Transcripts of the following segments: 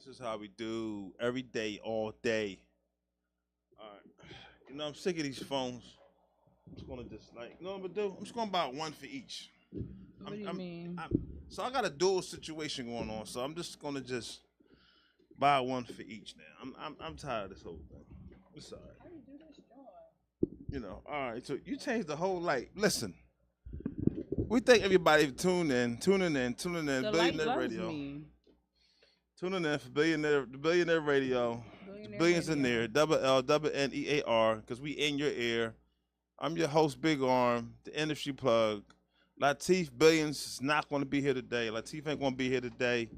This is how we do every day, all day. All right. I'm sick of these phones. I'm just gonna just you know what I'm gonna do? I'm just gonna buy one for each. What do you mean? So I got a dual situation going on. So I'm just gonna just buy one for each now. I'm tired of this whole thing. It's all right. How do you do this, John? All right. So you changed the whole light. Listen, we thank everybody for tuning in. The light Billionaire loves Radio. me. Tuning in for Billionaire Radio. Billionaire Billions in Radio. there. Double L, double NEAR. Because we in your ear. I'm your host, Big Arm, the industry plug. Latif Billions is not going to be here today. Latif ain't going to be here today.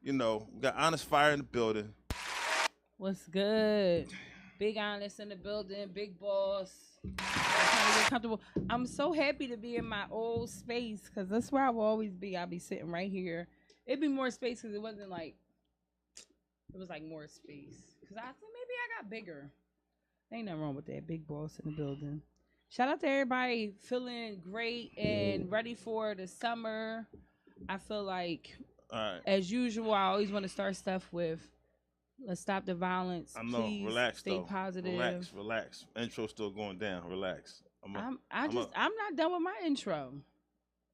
We got HonestPhire in the building. What's good? Big Honest in the building. Big boss. Trying to get comfortable. I'm so happy to be in my old space because that's where I will always be. I'll be sitting right here. It'd be more space because it wasn't like, it was like more space. Because I said maybe I got bigger. Ain't nothing wrong with that. Big boss in the building. Shout out to everybody feeling great and ready for the summer. I feel like, as usual, I always want to start stuff with, let's stop the violence. I know. Please Relax, stay though. positive. Relax. Intro still going down. Relax. I'm not done with my intro.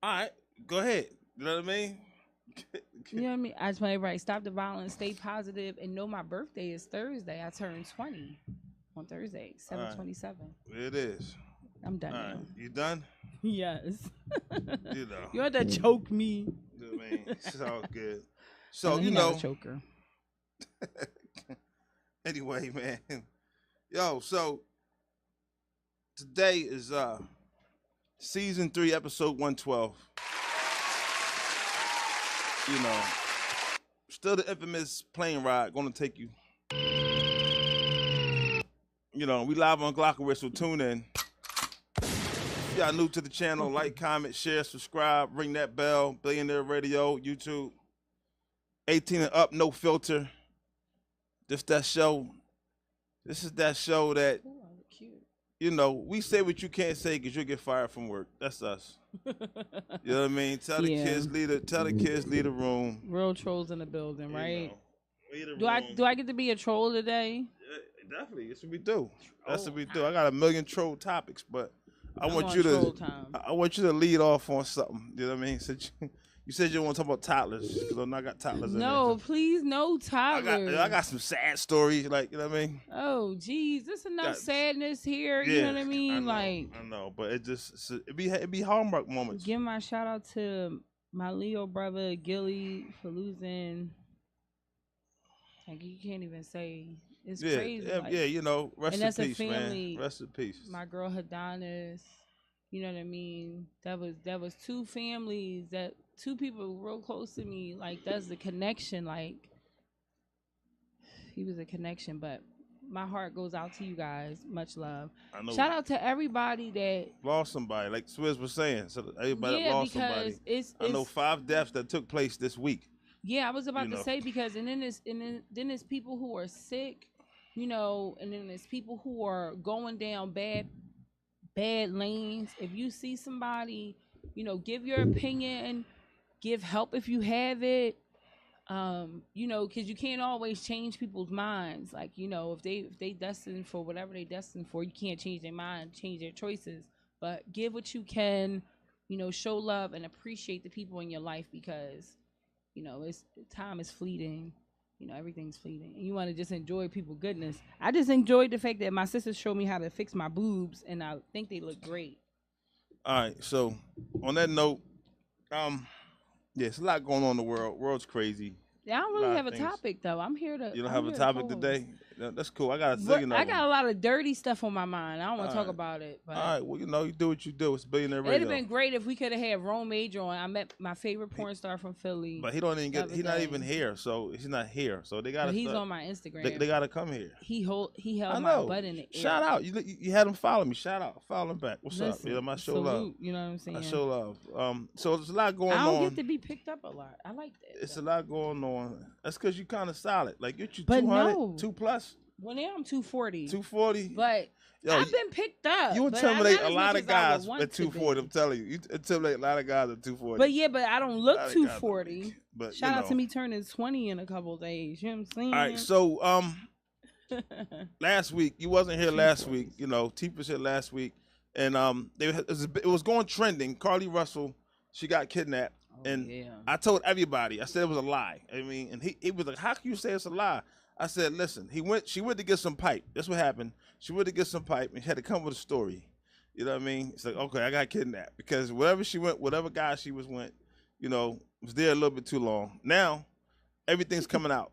All right. Go ahead. You know what I mean? You know what I mean? I just want everybody to stop the violence, stay positive, and know my birthday is Thursday. I turned 20 on Thursday, 7/27. It is. I'm done All now. right. You done? Yes. You have to choke me. You know what I mean? It's all good. So, choker. Anyway, man. So today is season 3, episode 112. Still the infamous plane ride gonna take you. We live on Glocker, so tune in. If y'all new to the channel, like, comment, share, subscribe, ring that bell. Billionaire Radio, YouTube. 18 and up, no filter. This is that show that, Cute. we say what you can't say because you'll get fired from work. That's us. You know what I mean? Tell the kids leave the room. Real trolls in the building, right? Leave the room. Do I get to be a troll today? Yeah, definitely. That's what we do. That's what we do. I got a million troll topics, but I want you to lead off on something. You know what I mean? You said you want to talk about toddlers because I got toddlers. No, please, no toddlers. I got some sad stories, you know what I mean? Oh, geez, there's enough sadness here. You know what I mean? I know, but it be hallmark moments. Give my shout out to my Leo brother Gilly for losing. Like you can't even say. It's crazy. Rest and that's in peace, a family. man. Rest in peace. My girl Hadanis, you know what I mean? That was two families, that two people real close to me. Like that's the connection. Like he was a connection, but my heart goes out to you guys. Much love. I know. Shout out to everybody that lost somebody, like Swizz was saying. So everybody that lost somebody. I know 5 deaths that took place this week. Yeah, I was about to say because then there's people who are sick, and then there's people who are going down bad lanes. If you see somebody, give your opinion, give help if you have it. Because you can't always change people's minds. Like, if they destined for whatever they destined for, you can't change their mind, change their choices. But give what you can, show love and appreciate the people in your life because time is fleeting. Everything's fleeting. And you want to just enjoy people's goodness. I just enjoyed the fact that my sister showed me how to fix my boobs, and I think they look great. All right. So on that note, it's a lot going on in the world. World's crazy. Yeah, I don't really have a topic though. I'm here to. You don't have a topic today? That's cool. I got a zillion. I got a lot of dirty stuff on my mind. I don't want to talk about it. But all right. Well, you do what you do. It's Billionaire Radio. It'd have been great if we could have had Rome Major on. I met my favorite porn star from Philly. But he don't even get. He's not even here. So he's not here. So they got. He's on my Instagram. They got to come here. He held my butt in the air. Shout out. You had him follow me. Shout out. Follow him back. What's up? My show salute, love. You know what I'm saying? I show love. So there's a lot going on. I don't get to be picked up a lot. I like that. It's a lot going on. That's because you kind of solid. Like you're 200, no. 2+. Well, now I'm 240. 240. But I've been picked up. You intimidate a lot of guys at 240. I'm telling you, you intimidate a lot of guys at 240. But I don't look 240. But shout out to me turning 20 in a couple of days. You know what I'm saying? All right, so last week you wasn't here last week. You know, T was here last week, and it was going trending. Carly Russell, she got kidnapped, and I told everybody. I said it was a lie. I mean, and he was like, "How can you say it's a lie?" I said, listen, she went to get some pipe. That's what happened. She went to get some pipe and she had to come with a story. You know what I mean? It's like, okay, I got kidnapped. Because wherever she went, whatever guy she went, you know, was there a little bit too long. Now, everything's coming out.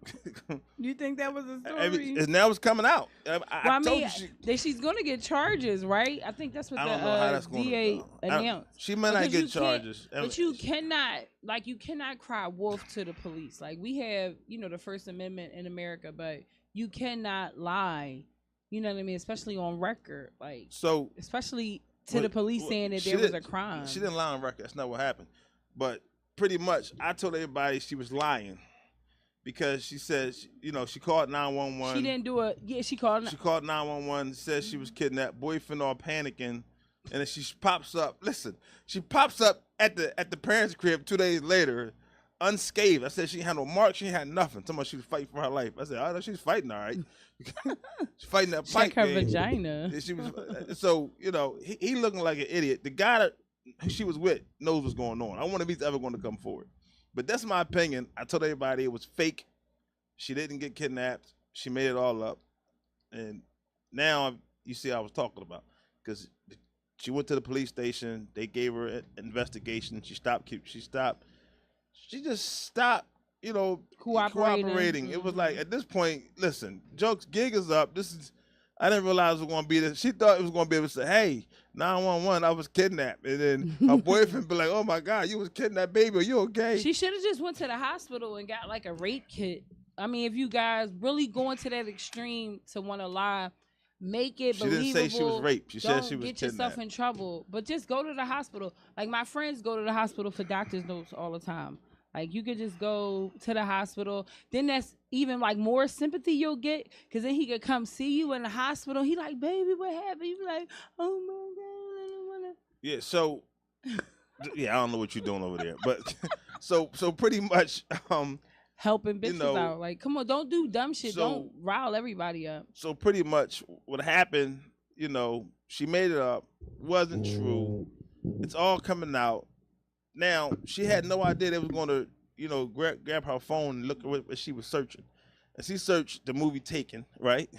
You think that was a story? Now it's coming out. I told you she's going to get charges, right? I think that's what the DA announced. She might not get charges. But you cannot cry wolf to the police. Like, we have, you know, the First Amendment in America, but you cannot lie. You know what I mean? Especially on record. Like, so especially to the police saying that there was a crime. She didn't lie on record. That's not what happened. But pretty much, I told everybody she was lying. Because she said, you know, she called 911. She didn't do it. Yeah, she called 911, said she was kidnapped, boyfriend all panicking, and then she pops up. Listen, she pops up at the parents' crib 2 days later, unscathed. I said she had no marks, she had nothing. Somebody she was fighting for her life. I said, oh, she's fighting, all right. She's fighting that fight. Check her vagina. And she was, so, you know, he looking like an idiot. The guy that she was with knows what's going on. I wonder if he's ever going to come forward. But that's my opinion. I told everybody it was fake. She didn't get kidnapped. She made it all up. And now you see what I was talking about. Because she went to the police station. They gave her an investigation. She just stopped, you know, cooperating. It was like, at this point, listen, jokes, gig is up. I didn't realize it was going to be this. She thought it was going to be able to say, hey, 911, I was kidnapped. And then her boyfriend be like, oh, my God, you was kidnapped, baby. Are you okay? She should have just went to the hospital and got like a rape kit. I mean, if you guys really going to that extreme to want to lie, make it believable. She didn't say she was raped. She said she was kidnapped. Don't get yourself in trouble. But just go to the hospital. Like, my friends go to the hospital for doctor's notes all the time. Like, you could just go to the hospital. Then that's even, like, more sympathy you'll get. Because then he could come see you in the hospital. He like, baby, what happened? You be like, oh, my God, I don't want to. Yeah, so, yeah, I don't know what you're doing over there. But, so pretty much. Helping bitches out. Like, come on, don't do dumb shit. Don't rile everybody up. So, pretty much what happened, you know, she made it up. Wasn't true. It's all coming out. Now, she had no idea they was going to, you know, grab her phone and look at what she was searching. And she searched the movie Taken, right?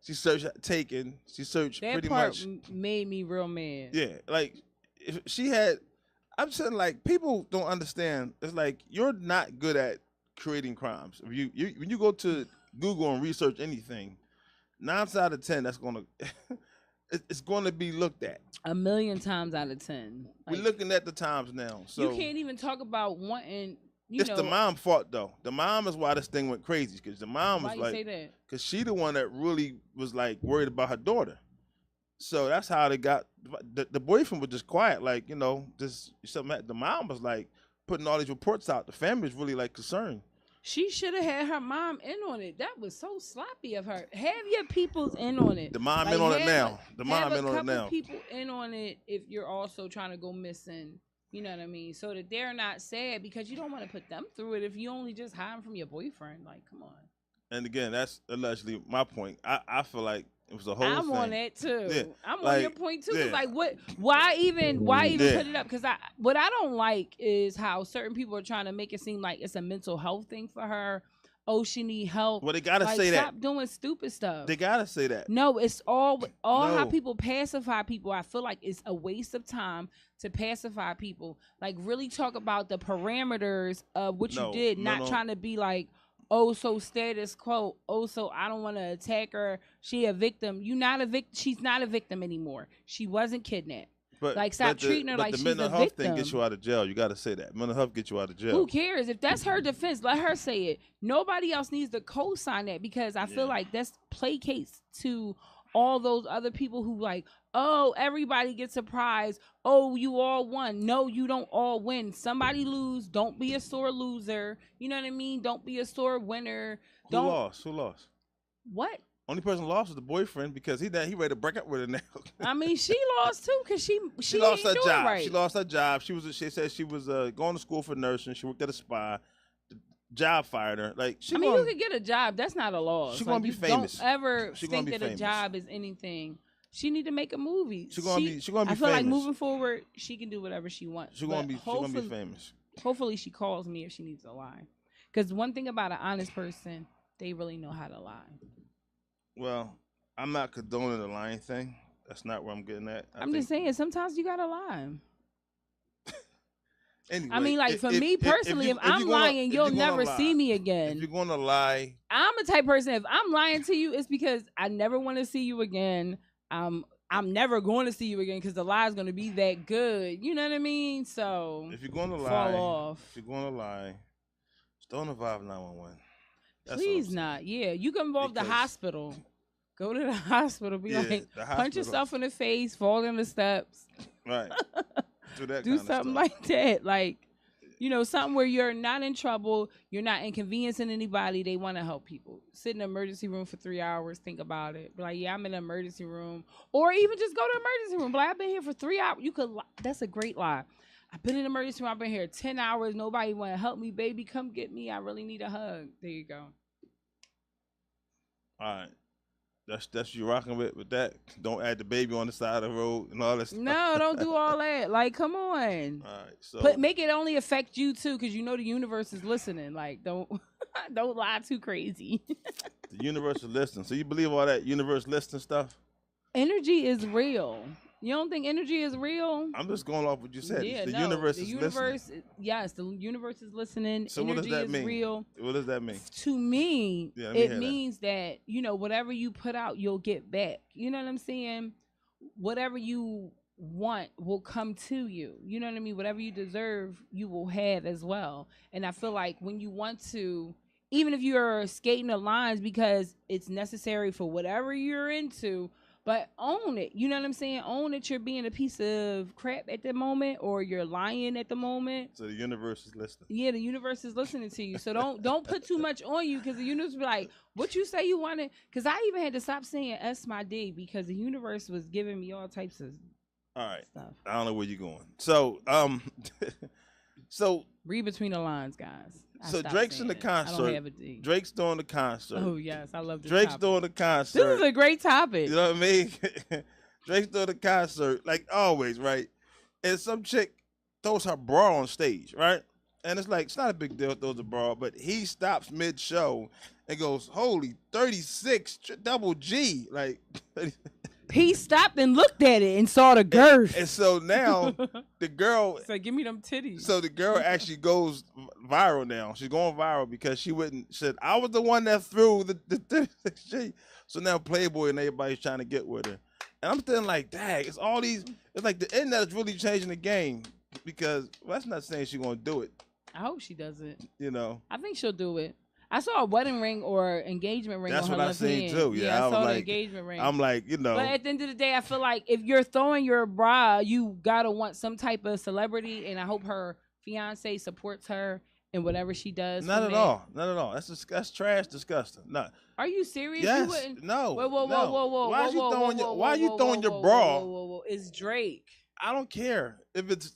She searched Taken. She searched that pretty part much. Made me real mad. Yeah, like, if she had, I'm saying, like, people don't understand. It's like, you're not good at creating crimes. If when you go to Google and research anything, 9 out of 10, that's going to... It's going to be looked at 1,000,000 times out of 10. Like, we're looking at the times now. So you can't even talk about wanting. It's the mom fault though. The mom is why this thing went crazy. Because the mom was like, because she the one that really was like worried about her daughter. So that's how they got. The boyfriend was just quiet, like, you know, just something. The mom was like putting all these reports out. The family was really like concerned. She should have had her mom in on it. That was so sloppy of her. Have your peoples in on it. The mom in on it now. The mom in on it now. Have a couple people in on it if you're also trying to go missing. You know what I mean? So that they're not sad, because you don't want to put them through it if you only just hide from your boyfriend. Like, come on. And again, that's allegedly my point. I feel like it was a whole thing. I'm on that too. Yeah. I'm on your point too. Yeah. Like, what? Why even put it up? Because what I don't like is how certain people are trying to make it seem like it's a mental health thing for her. Oh, she need help. Well, they gotta say that. Stop doing stupid stuff. They gotta say that. No, it's all how people pacify people. I feel like it's a waste of time to pacify people. Like, really talk about the parameters of what you did, not trying to be like, oh, so status quo. Oh, so I don't want to attack her. She a victim. You not a victim. She's not a victim anymore. She wasn't kidnapped. But, like, stop treating her like she's a victim. The mental health thing gets you out of jail. You got to say that. Mental health gets you out of jail. Who cares? If that's her defense, let her say it. Nobody else needs to co-sign that, because I feel like that's placates to all those other people who like, oh, everybody gets a prize. Oh, you all won. No, you don't all win. Somebody lose. Don't be a sore loser. You know what I mean? Don't be a sore winner. Who lost? What? Only person lost was the boyfriend because he ready to break up with her now. I mean, she lost too because she lost didn't her do it job. right. She lost her job. She said she was going to school for nursing. She worked at a spa. The job fired her. Like you could get a job. That's not a loss. She's gonna be famous. Don't ever She think that famous. a job is anything. She need to make a movie. She's gonna be I famous. feel like moving forward, she can do whatever she wants. She's gonna be famous. Hopefully, she calls me if she needs to lie. Because one thing about an honest person, they really know how to lie. Well, I'm not condoning the lying thing. That's not where I'm getting at. I'm just saying, sometimes you gotta lie. Anyway, I mean, like, for me personally, if I'm lying, you'll never see me again. If you're gonna lie, I'm a type of person. If I'm lying to you, it's because I never want to see you again. I'm never going to see you again because the lie is going to be that good. You know what I mean? So if you're gonna lie, fall off. If you're gonna lie, just don't involve 911. Please not. Yeah, you can involve the hospital. Go to the hospital. Be like, punch yourself in the face, fall in the steps. Right. Do something like that. Like, something where you're not in trouble, you're not inconveniencing anybody. They want to help people. Sit in the emergency room for 3 hours, think about it. Be like, yeah, I'm in the emergency room. Or even just go to the emergency room. Be like, I've been here for 3 hours. You could lie. That's a great lie. I've been in the emergency room. I've been here 10 hours. Nobody want to help me. Baby, come get me. I really need a hug. There you go. All right. That's you rocking with that. Don't add the baby on the side of the road and all that stuff. No, don't do all that. Like, come on. All right, so make it only affect you too, because the universe is listening. Like, don't lie too crazy. The universe is listening. So you believe all that universe listening stuff? Energy is real. You don't think energy is real? I'm just going off what you said. Yeah, the universe is listening. Yes, the universe is listening. So energy what does that is mean? Real. What does that mean? To me, it means that whatever you put out, you'll get back. You know what I'm saying? Whatever you want will come to you. You know what I mean? Whatever you deserve, you will have as well. And I feel like when you want to, even if you're skating the lines because it's necessary for whatever you're into, but own it. You know what I'm saying? Own that you're being a piece of crap at the moment, or you're lying at the moment. So the universe is listening. Yeah, the universe is listening to you. So don't put too much on you, because the universe will be like, what you say you wanted? Because I even had to stop saying S my D because the universe was giving me all types of stuff. I don't know where you're going. So so read between the lines, guys. So Drake's in the concert. I don't have a D. Drake's doing the concert. Oh yes, I love this. Drake's doing the concert. This is a great topic. You know what I mean? Drake's doing the concert, like always, right? And some chick throws her bra on stage, right? And it's like, it's not a big deal, throws a bra, but he stops mid-show and goes, holy 36 double G. Like, he stopped and looked at it and saw the girth. And so now the girl... It's like, give me them titties. So the girl actually goes viral now. She's going viral because said, I was the one that threw the 36 G. So now Playboy and everybody's trying to get with her. And I'm feeling like, dang, it's like the internet is really changing the game, because that's not saying she's going to do it. I hope she does it. I think she'll do it. I saw a wedding ring or engagement ring That's on her left hand. That's what I seen too. Yeah, I saw the engagement ring. I'm like, But at the end of the day, I feel like if you're throwing your bra, you gotta want some type of celebrity, and I hope her fiance supports her in whatever she does. Not at all. That's trash, disgusting. No. Are you serious? Yes. You wouldn't? No. Whoa. Why are you throwing your bra? Whoa. It's Drake. I don't care if it's.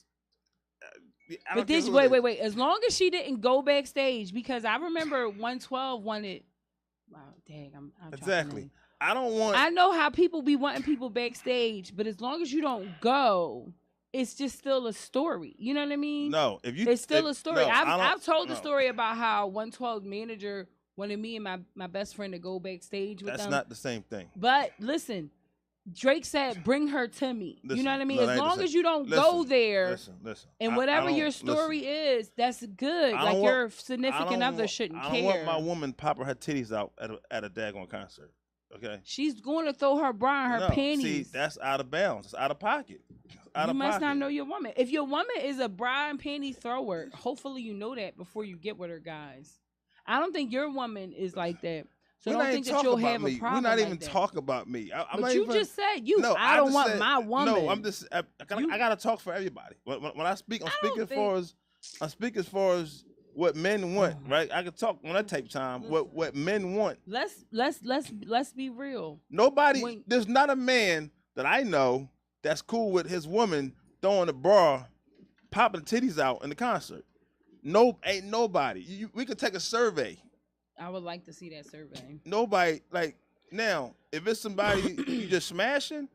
But this, wait. As long as she didn't go backstage, because I remember 112 wanted. Wow, dang, I'm exactly. I don't want. I know how people be wanting people backstage, but as long as you don't go, it's just still a story. You know what I mean? No, it's still a story. No, I've told the story about how 112 manager wanted me and my best friend to go backstage with them. That's not the same thing. But listen. Drake said, bring her to me. You know what I mean? As long as you don't go there, and whatever your story is, that's good. Like, your significant other shouldn't care. I don't want my woman popping her titties out at a daggone concert. Okay? She's going to throw her bra in her panties. See, that's out of bounds. It's out of pocket. You must not know your woman. If your woman is a bra and panty thrower, hopefully you know that before you get with her, guys. I don't think your woman is like that. So don't think that you'll have a problem. We're not even talking about me. But you just said I don't want my woman. No, I'm just. I gotta talk for everybody. When I speak, I'm speaking as far as what men want, right? I can talk on that type time. What men want. Let's be real. Nobody, there's not a man that I know that's cool with his woman throwing a bra, popping titties out in the concert. No, ain't nobody. We could take a survey. I would like to see that survey. Nobody, like, now, if it's somebody you just smashing,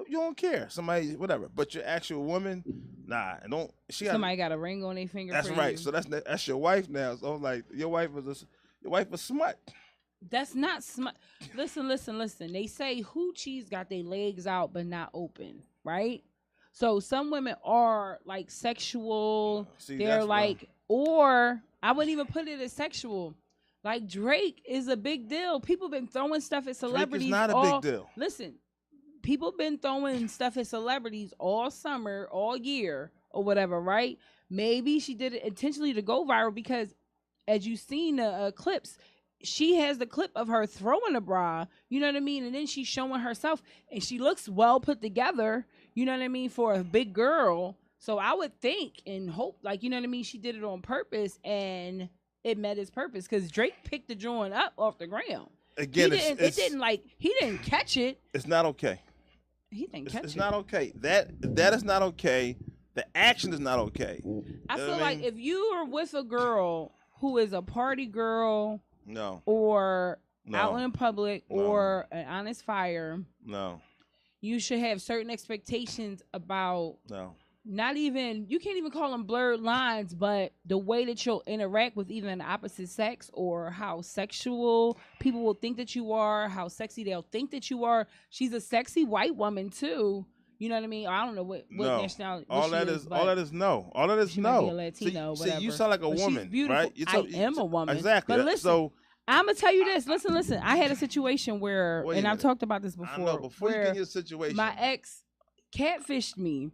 you don't care. Somebody, whatever. But your actual woman, nah, and don't. Somebody got a ring on their finger. That's right. So that's your wife now. So like, your wife was smut. That's not smut. Listen. They say hoochies got their legs out but not open, right? So some women are like sexual. They're like, or I wouldn't even put it as sexual. Like Drake is a big deal. People been throwing stuff at celebrities. Drake is not a big deal. Listen, people been throwing stuff at celebrities all summer, all year, or whatever, right? Maybe she did it intentionally to go viral because, as you've seen the clips, she has the clip of her throwing a bra, you know what I mean? And then she's showing herself, and she looks well put together, you know what I mean, for a big girl. So I would think and hope, like, you know what I mean, she did it on purpose, and it met its purpose because Drake picked the joint up off the ground. Again, he didn't catch it. It's not okay. He didn't catch it. It's not okay. That is not okay. The action is not okay. I feel like if you are with a girl who is a party girl, or out in public, or an HonestPhire, you should have certain expectations about. Not even, you can't even call them blurred lines, but the way that you'll interact with either the opposite sex, or how sexual people will think that you are, how sexy they'll think that you are. She's a sexy white woman too. You know what I mean? I don't know what nationality. All that is no. All that is no. Might be a Latino, see, you sound like a woman, right? I am a woman. Exactly. But listen, I'm gonna tell you this. Listen. I had a situation where, and I've talked about this before. I know. Before you get in your situation, my ex catfished me.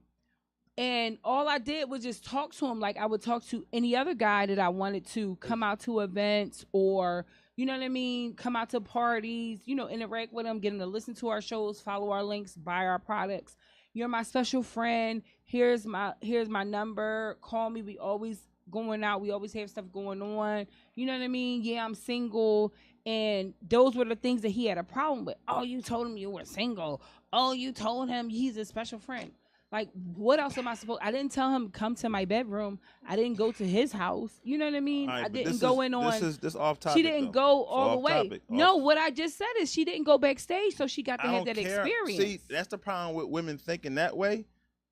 And all I did was just talk to him like I would talk to any other guy that I wanted to come out to events, or, you know what I mean, come out to parties, you know, interact with him, get him to listen to our shows, follow our links, buy our products. You're my special friend. Here's my number. Call me. We always going out. We always have stuff going on. You know what I mean? Yeah, I'm single. And those were the things that he had a problem with. Oh, you told him you were single. Oh, you told him he's a special friend. Like, what else am I supposed? I didn't tell him come to my bedroom. I didn't go to his house. You know what I mean? Right, I didn't go in on. This off topic. She didn't go all the way. No, what I just said is she didn't go backstage, so she got to have that experience. See, that's the problem with women thinking that way.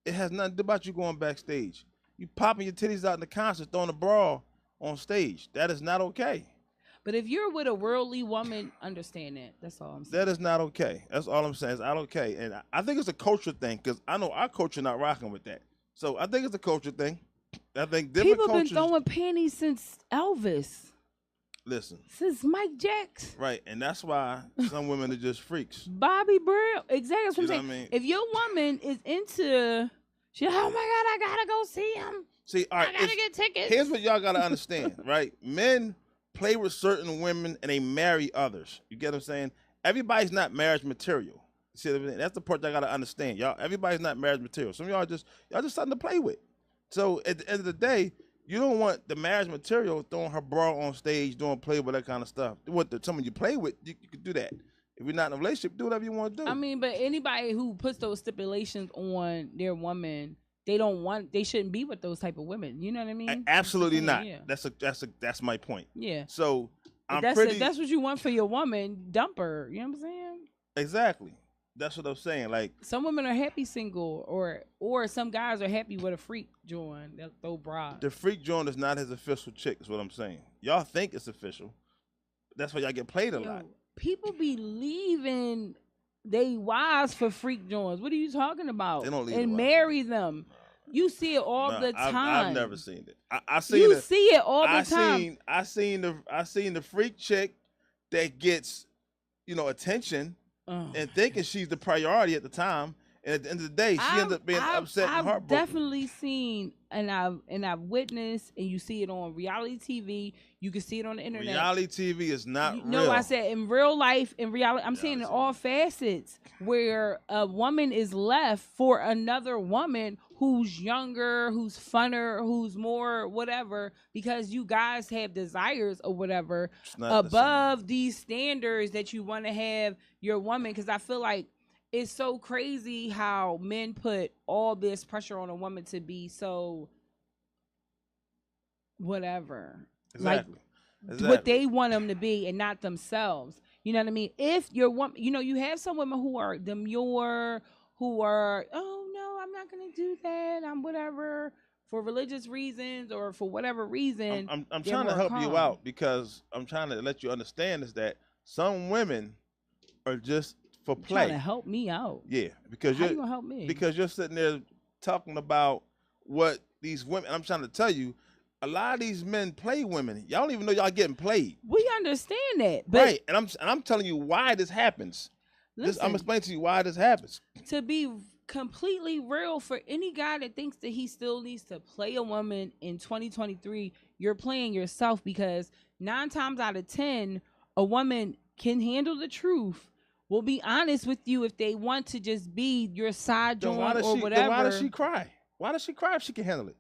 It has nothing to do about you going backstage. You popping your titties out in the concert, throwing a bra on stage. That is not okay. But if you're with a worldly woman, understand that. That's all I'm saying. That is not okay. That's all I'm saying. It's not okay. And I think it's a culture thing, because I know our culture not rocking with that. So I think it's a culture thing. I think different people cultures. People been throwing panties since Elvis. Listen. Since Mike Jackson. Right. And that's why some women are just freaks. Bobby Brown. Exactly. That's what I'm saying. I mean? If your woman is into, she's like, oh my God, I got to go see him. See, all right. I got to get tickets. Here's what y'all got to understand, right? Men play with certain women and they marry others. You get what I'm saying? Everybody's not marriage material. See, that's the part y'all gotta understand. Y'all, everybody's not marriage material. Some of y'all just something to play with. So at the end of the day, you don't want the marriage material throwing her bra on stage, doing play with that kind of stuff. What someone you play with, you can do that. If you're not in a relationship, do whatever you want to do. I mean, but anybody who puts those stipulations on their woman, they shouldn't be with those type of women. You know what I mean? Absolutely not. Yeah. That's my point. Yeah. So that's what you want for your woman, dump her. You know what I'm saying? Exactly. That's what I'm saying. Like, some women are happy single, or some guys are happy with a freak joint. They'll throw bras. The freak joint is not his official chick, is what I'm saying. Y'all think it's official. That's why y'all get played a lot. People be leaving they wives for freak joints. What are you talking about? They don't leave and marry them. You see it all the time. I've never seen it. I see it all the time. I seen the freak chick that gets, attention and thinking she's the priority at the time, and at the end of the day, she ends up being upset and heartbroken. I've definitely seen, and I've witnessed, and you see it on reality TV. You can see it on the internet. Reality TV is not real. No, I said in real life, in reality, I'm saying in all facets, where a woman is left for another woman who's younger, who's funner, who's more whatever, because you guys have desires or whatever above these standards that you want to have your woman. Because I feel like it's so crazy how men put all this pressure on a woman to be so whatever. Exactly. What they want them to be and not themselves. You know what I mean? If you're woman, you know, you have some women who are demure, who are, oh no, I'm not gonna do that. I'm whatever for religious reasons or for whatever reason. I'm trying to help you out because I'm trying to let you understand is that some women are just for play. Trying to help me out. Yeah, because How you gonna help me? Because you're sitting there talking about what these women. I'm trying to tell you, a lot of these men play women. Y'all don't even know y'all getting played. We understand that, but right? And I'm telling you why this happens. I'm explaining to you why this happens. To be completely real, for any guy that thinks that he still needs to play a woman in 2023, you're playing yourself, because 9 times out of 10, a woman can handle the truth. Will be honest with you if they want to just be your side joint or whatever. Then why does she cry? Why does she cry if she can handle it?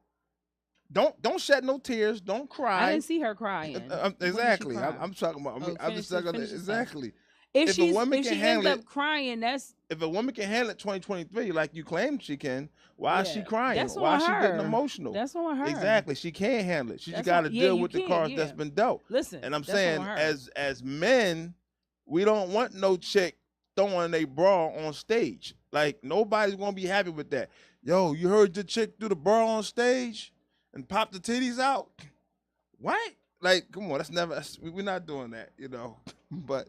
Don't shed no tears. Don't cry. I didn't see her crying. Exactly. I'm talking about. I'm just talking about exactly. If she ends up crying, that's if a woman can handle it 2023 like you claim she can. Why is she crying? That's why is she getting emotional? That's on her. Exactly. She can't handle it. She just got to deal with the cards that's been dealt. Listen, and I'm saying as men, we don't want no chick throwing a bra on stage. Like nobody's gonna be happy with that. Yo, you heard the chick do the bra on stage and pop the titties out? What? Like, come on, we're not doing that, you know. But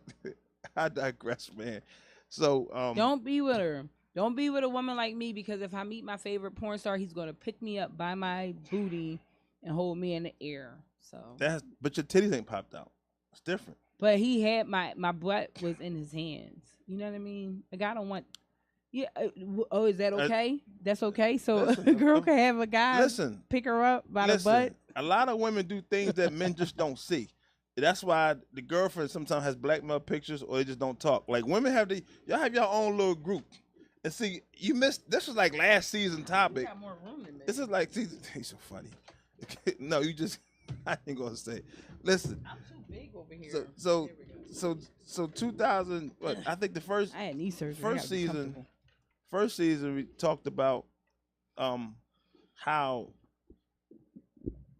I digress, man. So don't be with her. Don't be with a woman like me, because if I meet my favorite porn star, he's gonna pick me up by my booty and hold me in the air. So but your titties ain't popped out. It's different. But he had my butt was in his hands. You know what I mean? Like, I don't want. Yeah. Oh, is that okay? That's okay. So a girl can have a guy pick her up by the butt. A lot of women do things that men just don't see. That's why the girlfriend sometimes has blackmail pictures, or they just don't talk. Like women y'all have your own little group. And see, you missed. This was like last season topic. We got more room than this is like season. He's so funny. No, you just. I ain't gonna say. Listen. I'm too big over here. So 2000. What, I think the first. I had knee surgery. First season we talked about how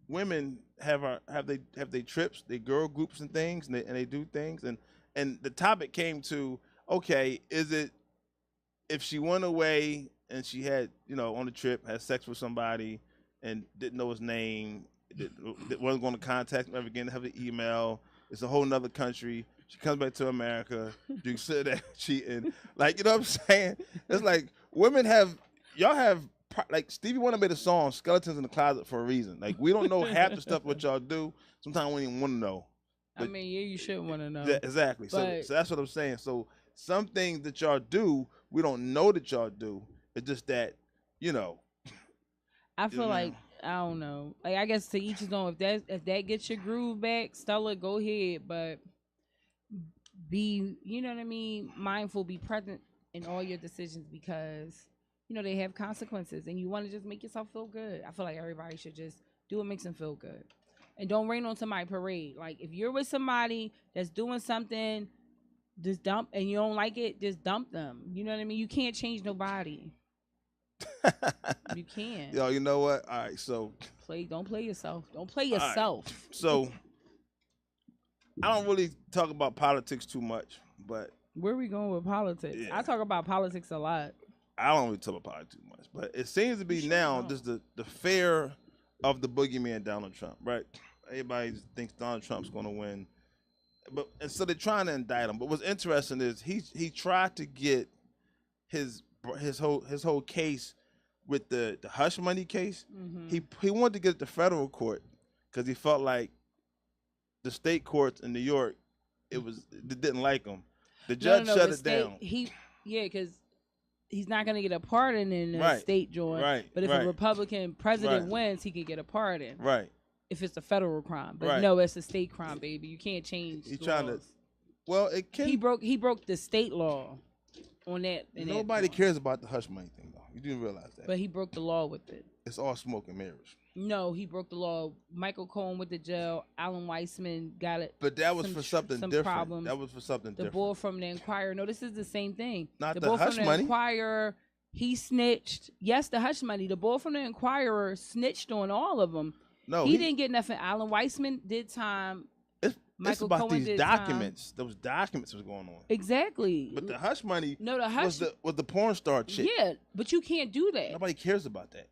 women have they trips, they girl groups and things, and they do things, and the topic came to, okay, is it if she went away and she had, you know, on the trip had sex with somebody and didn't know his name, wasn't going to contact him ever again, have an email, it's a whole nother country, she comes back to America, do you consider that cheating? Like, you know what I'm saying? It's like women y'all have, like Stevie Wonder made a song, Skeletons in the Closet, for a reason. Like, we don't know half the stuff what y'all do. Sometimes we don't even want to know. But, I mean, yeah, you should want to know. Yeah, exactly. So that's what I'm saying. So some things that y'all do, we don't know that y'all do. It's just that, you know. I feel like, I don't know. Like, I guess to each his own. If that gets your groove back, Stella, go ahead. But be, you know what I mean, mindful, be present in all your decisions, because you know they have consequences, and you want to just make yourself feel good. I feel like everybody should just do what makes them feel good, and don't rain on somebody's parade. Like, if you're with somebody that's doing something, just dump, and you don't like it, just dump them. You know what I mean? You can't change nobody. You can't. Yo, you know what? All right, so don't play yourself. Don't play yourself. Right. So I don't really talk about politics too much, but where are we going with politics? Yeah. I talk about politics a lot. I don't really talk about politics too much, but it seems to be now just the fear of the boogeyman Donald Trump, right? Everybody thinks Donald Trump's going to win, and so they're trying to indict him. But what's interesting is he tried to get his whole case with the hush money case. Mm-hmm. He wanted to get it to federal court because he felt like the state courts in New York they didn't like him. The judge shut it down. Because he's not going to get a pardon in the state joint. Right. But if a Republican president wins, he could get a pardon. Right. If it's a federal crime. But no, it's a state crime, baby. You can't change He's trying to. Well, it can. He broke the state law on that. Nobody cares about the hush money thing, though. You didn't realize that. But he broke the law with it. It's all smoke and mirrors. No, he broke the law. Michael Cohen went to jail. Alan Weissman got it. But that was for something different. Problems. That was for something different. The boy from the Enquirer. No, this is the same thing. Not the the boy hush from the money. Enquirer, he snitched. Yes, the hush money. The boy from the Enquirer snitched on all of them. No, he didn't get nothing. Alan Weissman did time. It's about Cohen these documents. Those documents was going on. Exactly. But the hush money. No, the hush was the porn star chick. Yeah, but you can't do that. Nobody cares about that.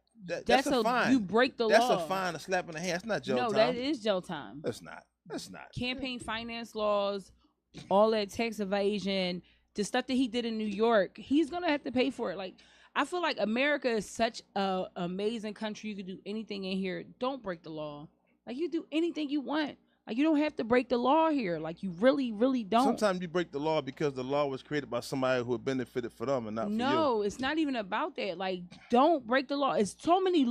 That's a fine. You break the law. That's a fine, a slap in the hand. That's not jail time. No, that is jail time. That's not. That's not. Campaign finance laws, all that tax evasion, the stuff that he did in New York, he's gonna have to pay for it. Like, I feel like America is such an amazing country. You could do anything in here. Don't break the law. Like, you do anything you want. Like, you don't have to break the law here. Like, you really, really don't. Sometimes you break the law because the law was created by somebody who had benefited for them and not for you. No, it's not even about that. Like, don't break the law. It's so many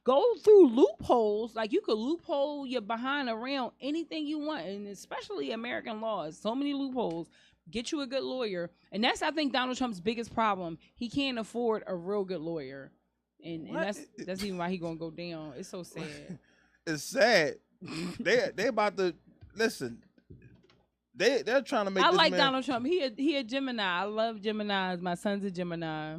go through loopholes. Like, you could loophole your behind around anything you want, and especially American laws. So many loopholes. Get you a good lawyer. And that's, I think, Donald Trump's biggest problem. He can't afford a real good lawyer. And that's even why he's going to go down. It's so sad. It's sad. they about to listen. They're trying to make. I like Donald Trump. He a Gemini. I love Geminis. My son's a Gemini.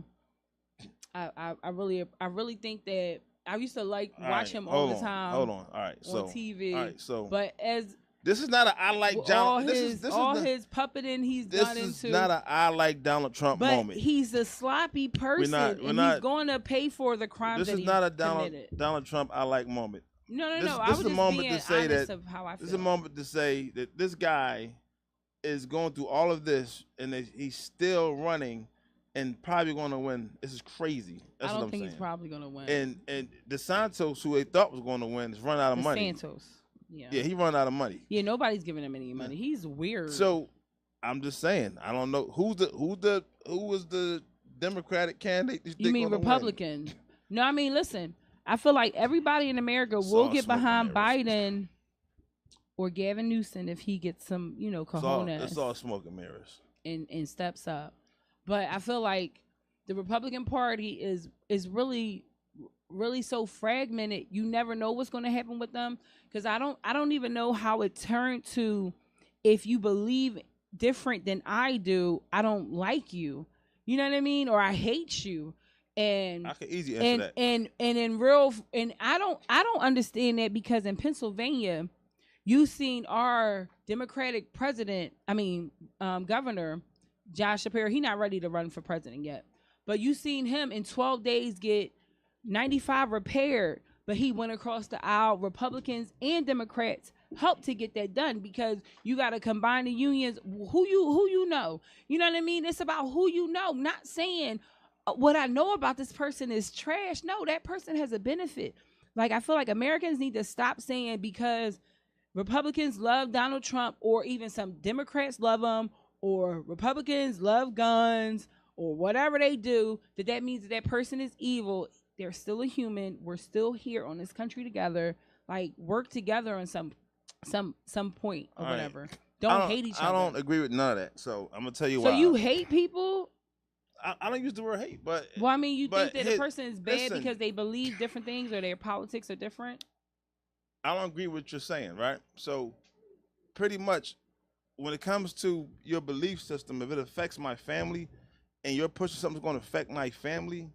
I really think that I used to watch him all the time. Hold on. All right. On TV. All right. So. But this is not a I like Donald. His puppeting he's done into. This is not a I like Donald Trump moment. He's a sloppy person, he's going to pay for the crimes. This is not a Donald Trump I like moment. No. This is a moment to say that. Of how I feel. This is a moment to say that this guy is going through all of this and he's still running and probably going to win. This is crazy. That's I what don't I'm think saying. He's probably going to win. And DeSantis, who they thought was going to win, is running out of money. DeSantis. Yeah, he run out of money. Yeah, nobody's giving him any money. He's weird. So I'm just saying, I don't know who was the Democratic candidate. You mean Republican? No, I mean, listen. I feel like everybody in America will get behind Biden or Gavin Newsom if he gets some, cojones. It's all smoke and mirrors. And steps up. But I feel like the Republican Party is really, really so fragmented. You never know what's going to happen with them. Because I don't even know how it turned to, if you believe different than I do, I don't like you. You know what I mean? Or I hate you. And I can easily answer that. And I don't understand that, because in Pennsylvania, you seen our Democratic governor, Josh Shapiro. He not ready to run for president yet, but you seen him in 12 days get 95 repaired. But he went across the aisle. Republicans and Democrats helped to get that done, because you got to combine the unions. Who you know. You know what I mean? It's about who you know. Not saying what I know about this person is trash. No, that person has a benefit. Like, I feel like Americans need to stop saying because Republicans love Donald Trump, or even some Democrats love him, or Republicans love guns, or whatever they do, that means that person is evil. They're still a human. We're still here on this country together. Like, work together on some point or whatever. Don't hate each other. I don't agree with none of that. So I'm gonna tell you why. So you hate people? I don't use the word hate, but well, I mean, you think that a person is bad because they believe different things or their politics are different? I don't agree with what you're saying, right? So pretty much when it comes to your belief system, if it affects my family and you're pushing something that's going to affect my family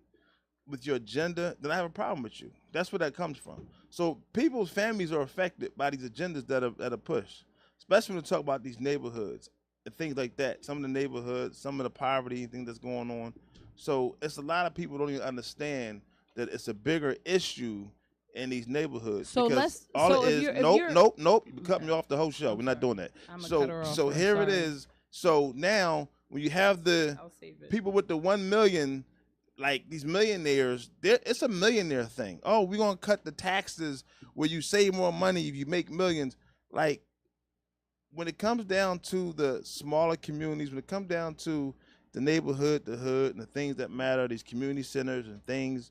with your agenda, then I have a problem with you. That's where that comes from. So people's families are affected by these agendas that are pushed, especially when we talk about these neighborhoods and things like that. Some of the neighborhoods, some of the poverty and things that's going on. So it's a lot of people don't even understand that it's a bigger issue in these neighborhoods. So because nope. You cut me off the whole show. We're not doing that. So here it is. So now when you have the people with the 1 million, like these millionaires, it's a millionaire thing. Oh, we're gonna cut the taxes where you save more money if you make millions. Like, when it comes down to the smaller communities, when it comes down to the neighborhood, the hood, and the things that matter, these community centers and things,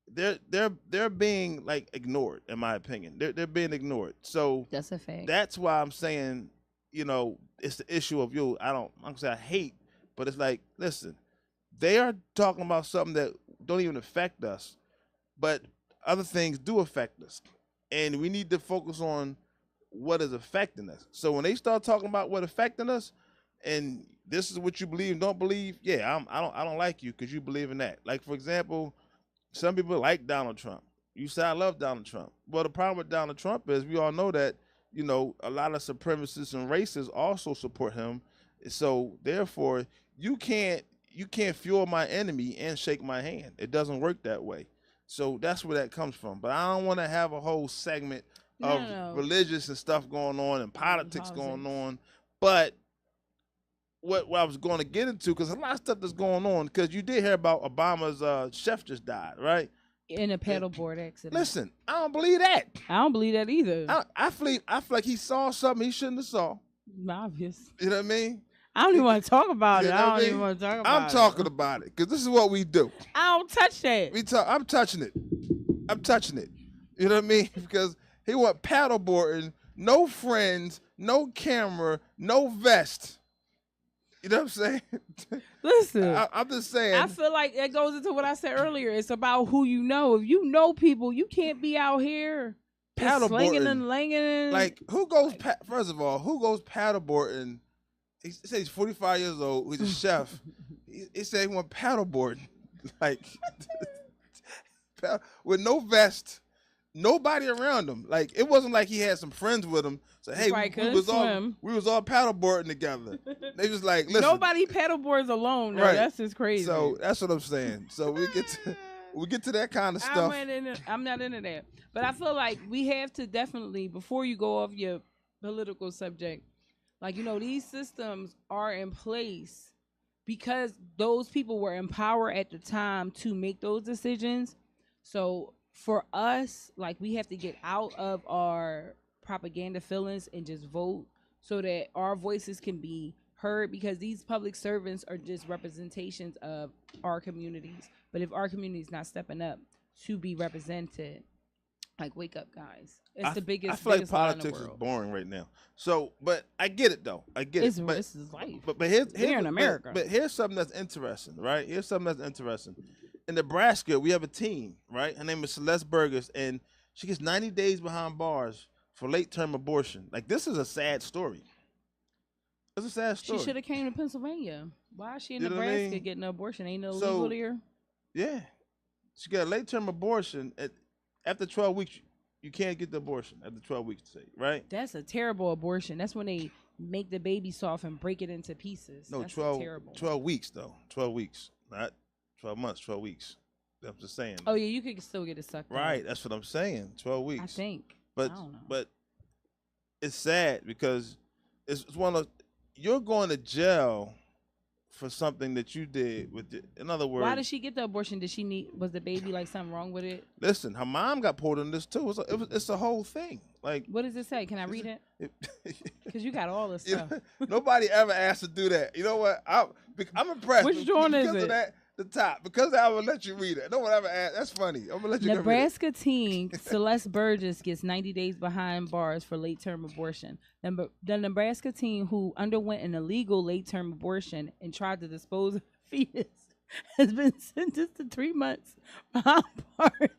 they're being like ignored, in my opinion. They're being ignored. So that's a fact. That's why I'm saying, it's the issue of I'm gonna say I hate, but it's like, listen, they are talking about something that don't even affect us, but other things do affect us, and we need to focus on what is affecting us. So when they start talking about what affecting us, and this is what you believe and don't believe, yeah, I don't like you because you believe in that. Like, for example, some people like Donald Trump. You say I love Donald Trump. Well, the problem with Donald Trump is we all know that, you know, a lot of supremacists and racists also support him. So therefore, you can't fuel my enemy and shake my hand. It doesn't work that way. So that's where that comes from. But I don't want to have a whole segment of religious and stuff going on and politics going on. But what I was going to get into, because a lot of stuff that's going on, because you did hear about Obama's chef just died, right? In a paddleboard accident. Listen, I don't believe that. I don't believe that either. I feel like he saw something he shouldn't have saw. Obvious. You know what I mean? I don't even want to talk about it. I don't even want to talk about it. I'm talking about it because this is what we do. I don't touch that. I'm touching it. I'm touching it. You know what I mean? Because he went paddleboarding, no friends, no camera, no vest. You know what I'm saying? Listen, I'm just saying. I feel like it goes into what I said earlier. It's about who you know. If you know people, you can't be out here paddleboarding, slinging and langing. Like, who goes? First of all, who goes paddleboarding? He said he's 45 years old. He's a chef. He said he went paddleboarding, like with no vest, nobody around him. Like, it wasn't like he had some friends with him. So hey, we was all paddleboarding together. They was like, listen, nobody paddleboards alone. Right. That's just crazy. So that's what I'm saying. So we get to that kind of stuff. I'm not into that. But I feel like we have to definitely, before you go off your political subject, like, you know, these systems are in place because those people were in power at the time to make those decisions. So for us, like, we have to get out of our propaganda feelings and just vote so that our voices can be heard, because these public servants are just representations of our communities. But if our community is not stepping up to be represented, like, wake up, guys. It's the biggest. I feel like politics is boring right now. So, but I get it though. I get it. This is life. But here's in America. But here's something that's interesting, right? Here's something that's interesting. In Nebraska, we have a teen, right? Her name is Celeste Burgess, and she gets 90 days behind bars for late-term abortion. Like, this is a sad story. It's a sad story. She should have came to Pennsylvania. Why is she in Nebraska getting an abortion? Ain't no legal here? Yeah. She got a late-term abortion. After 12 weeks, you can't get the abortion after 12 weeks, right? That's a terrible abortion. That's when they make the baby soft and break it into pieces. No, that's 12 weeks, though. 12 weeks. Not 12 months, 12 weeks. I'm just saying. Oh, yeah, you could still get it sucked right, out. That's what I'm saying. 12 weeks. I think. But, I don't know. But it's sad because it's one of, you're going to jail for something that you did with it. In other words, why did she get the abortion? Was the baby like something wrong with it? Listen, her mom got pulled in this too. It's a whole thing. Like, what does it say? Can I read it? Because you got all this stuff. Nobody ever asked to do that. You know what? I'm impressed. Which joint is it? Of that, the top. Because I will let you read it. No one ever asked. That's funny. I'm gonna let you. Nebraska teen Celeste Burgess gets 90 days behind bars for late-term abortion. The Nebraska teen who underwent an illegal late-term abortion and tried to dispose of the fetus has been sentenced to 3 months behind bars.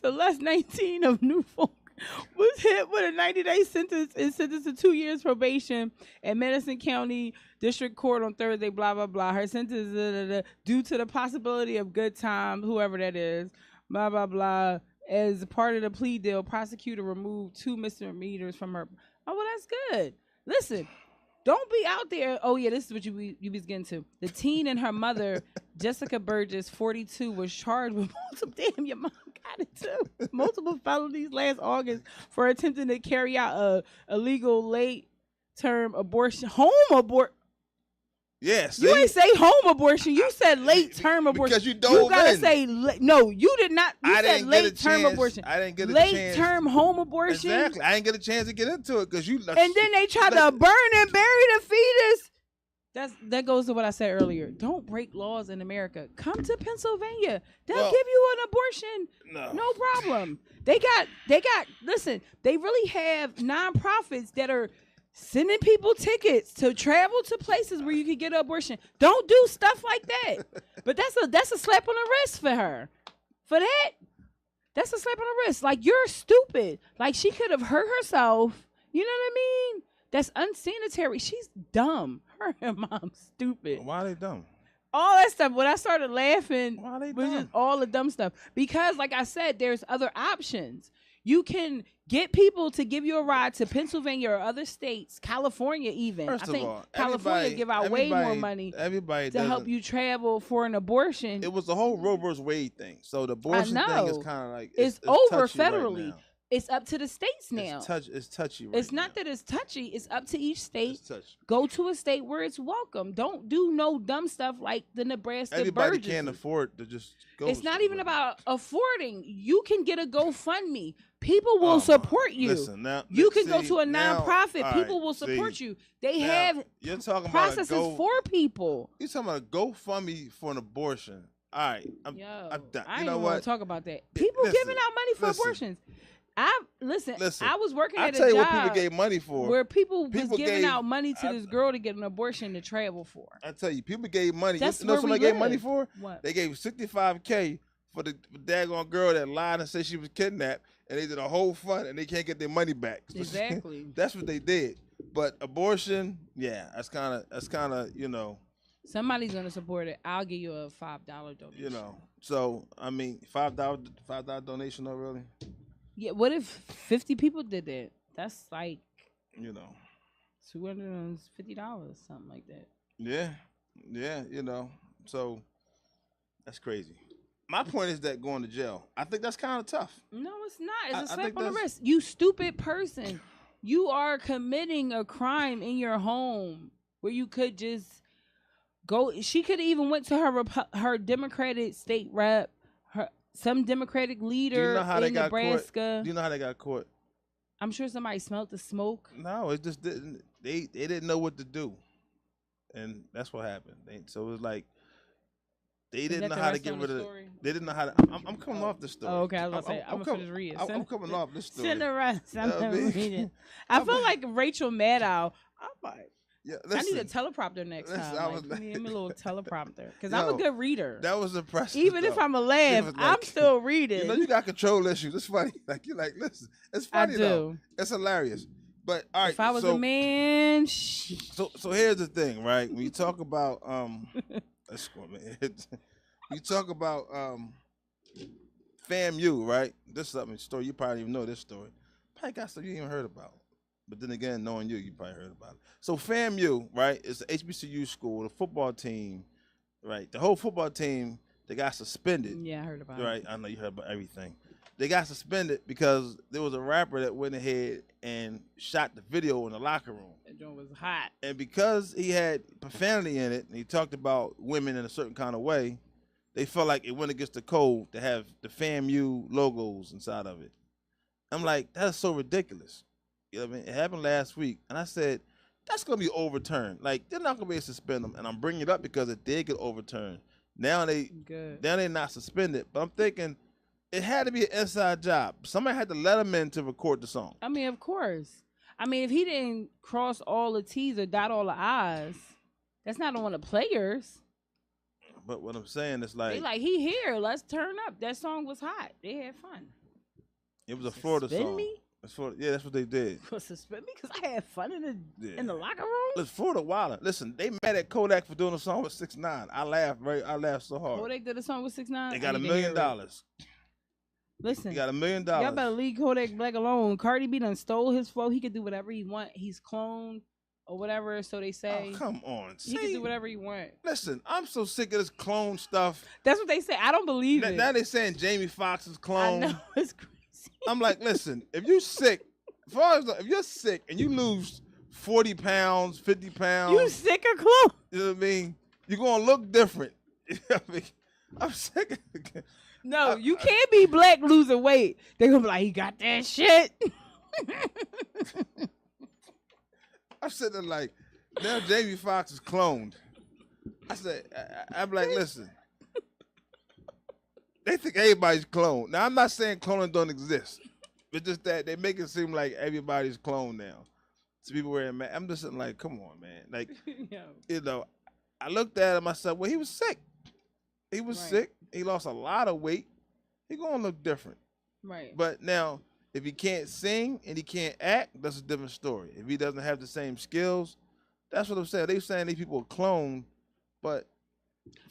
Celeste, 19, of Norfolk, was hit with a 90-day sentence and sentenced to 2 years probation at Madison County District Court on Thursday, blah, blah, blah. Her sentence due to the possibility of good time, whoever that is, blah, blah, blah. As part of the plea deal, prosecutor removed 2 misdemeanors from her. Oh, well, that's good. Listen, don't be out there. Oh, yeah, this is what you was getting to. The teen and her mother, Jessica Burgess, 42, was charged with damn, your mom got it too. Multiple felonies last August for attempting to carry out a illegal late-term abortion, home abort. Yes. You ain't say home abortion. You said late-term abortion. Because you dove gotta in. say no. You did not. You said late-term abortion. I didn't get a chance. Late-term home abortion. Exactly. I didn't get a chance to get into it because you. And then they tried to burn and bury the fetus. That goes to what I said earlier. Don't break laws in America. Come to Pennsylvania. They'll give you an abortion. No problem. They got. Listen, they really have nonprofits that are sending people tickets to travel to places where you could get an abortion. Don't do stuff like that. But that's a slap on the wrist for her. For that, that's a slap on the wrist. Like, you're stupid. Like, she could have hurt herself. You know what I mean? That's unsanitary. She's dumb. Her and mom's stupid. Why are they dumb? All that stuff. When I started laughing, Why are they was dumb? just all the dumb stuff. Because, like I said, there's other options. You can get people to give you a ride to Pennsylvania or other states, California even. First I think of all, California give out way more money to help you travel for an abortion. It was the whole Roe vs. Wade thing. So the abortion thing is kind of like it's over touchy federally. Right now. It's up to the states now. It's touchy right It's not now. that it's touchy. It's up to each state. It's touchy. Go to a state where it's welcome. Don't do no dumb stuff like the Nebraska Everybody Burgesses. can't afford to just go. It's not even about affording. You can get a GoFundMe. People will support you. Listen, now, you can go to a nonprofit. People will support you. They have you're talking processes about for people. You're talking about a GoFundMe for an abortion. All right, I'm done. I You know ain't what? want to talk about that. People giving out money for abortions. Listen, I was working at a job. I'll tell you what people gave money for. Where people was giving out money to this girl to get an abortion to travel for. I tell you, people gave money. That's you know where somebody we gave money for? What? They gave $65K for the daggone girl that lied and said she was kidnapped, and they did a whole fund, and they can't get their money back. Exactly. That's what they did. But abortion, yeah, that's kind of, you know. Somebody's gonna support it. I'll give you a $5 donation. You know, so I mean, $5 donation, though, really. Yeah. What if 50 people did that? That's like, you know, $250, something like that. Yeah, you know. So that's crazy. My point is that going to jail, I think that's kind of tough. No, it's not. It's a slap on the that's- wrist. You stupid person. You are committing a crime in your home where you could just go. She could have even went to her Democratic state rep, some Democratic leader in Nebraska. Do you know how they got caught? I'm sure somebody smelled the smoke. No, it just didn't. They didn't know what to do, and that's what happened. So it was like they didn't know how to get rid of it. They didn't know how to. I'm coming off this story. Oh, okay. I was gonna say I'm gonna finish reading. I'm coming off this story. Send the rest. I'm gonna read it. I feel like Rachel Maddow. I'm like. Yeah, I need a teleprompter next time. Give me a little teleprompter because I'm a good reader. That was impressive. Even if I'm a laugh, I'm still reading. You know, you got control issues. It's funny. Like you're like, listen, it's funny though. It's hilarious. But all right, if I was a man, so here's the thing, right? When you talk about let's go, man. You talk about FAMU, right? This is something story you probably even know this story. Probably got stuff you ain't even heard about. But then again, knowing you probably heard about it. So FAMU, right, is the HBCU school, the football team, right? The whole football team, they got suspended. Yeah, I heard about it. Right, I know you heard about everything. They got suspended because there was a rapper that went ahead and shot the video in the locker room. That joint was hot. And because he had profanity in it, and he talked about women in a certain kind of way, they felt like it went against the code to have the FAMU logos inside of it. I'm like, that's so ridiculous. You know what I mean? It happened last week, and I said, that's going to be overturned. Like, they're not going to be able to suspend them, and I'm bringing it up because it did get overturned. Now they're not suspended, but I'm thinking it had to be an inside job. Somebody had to let him in to record the song. I mean, of course. I mean, if he didn't cross all the T's or dot all the I's, that's not on the players. But what I'm saying is like... They like, he here, let's turn up. That song was hot. They had fun. It was a Florida song. Suspend me? Yeah, that's what they did. Suspend me because I had fun in the locker room. Listen, Florida Wilder. Listen, they mad at Kodak for doing a song with 6ix9ine. I laughed so hard. Kodak did a song with 6ix9ine. They got $1 million. Listen, they got $1 million. Y'all better leave Kodak Black alone. Cardi B done stole his flow. He could do whatever he want. He's cloned or whatever, so they say. Oh, come on. He can do whatever he want. Listen, I'm so sick of this clone stuff. That's what they say. I don't believe it. Now they saying Jamie Foxx is clone. I know, it's crazy. I'm like, listen, if you're sick, if you're sick and you lose 40 pounds, 50 pounds. You sick or clone? You know what I mean? You're going to look different. You know what I mean? I'm sick of it. No, you can't be black losing weight. They're going to be like, he got that shit. I'm sitting there like, now Jamie Foxx is cloned. I said, I'm like, listen. They think everybody's cloned. Now, I'm not saying cloning don't exist. It's just that they make it seem like everybody's cloned now. So people wearing masks. I'm just sitting like, come on, man. Like, Yo. you know, I looked at him. I said, well, he was sick. He was sick. He lost a lot of weight. He gonna look different. Right. But now, if he can't sing and he can't act, that's a different story. If he doesn't have the same skills, that's what I'm saying. They saying these people are cloned, but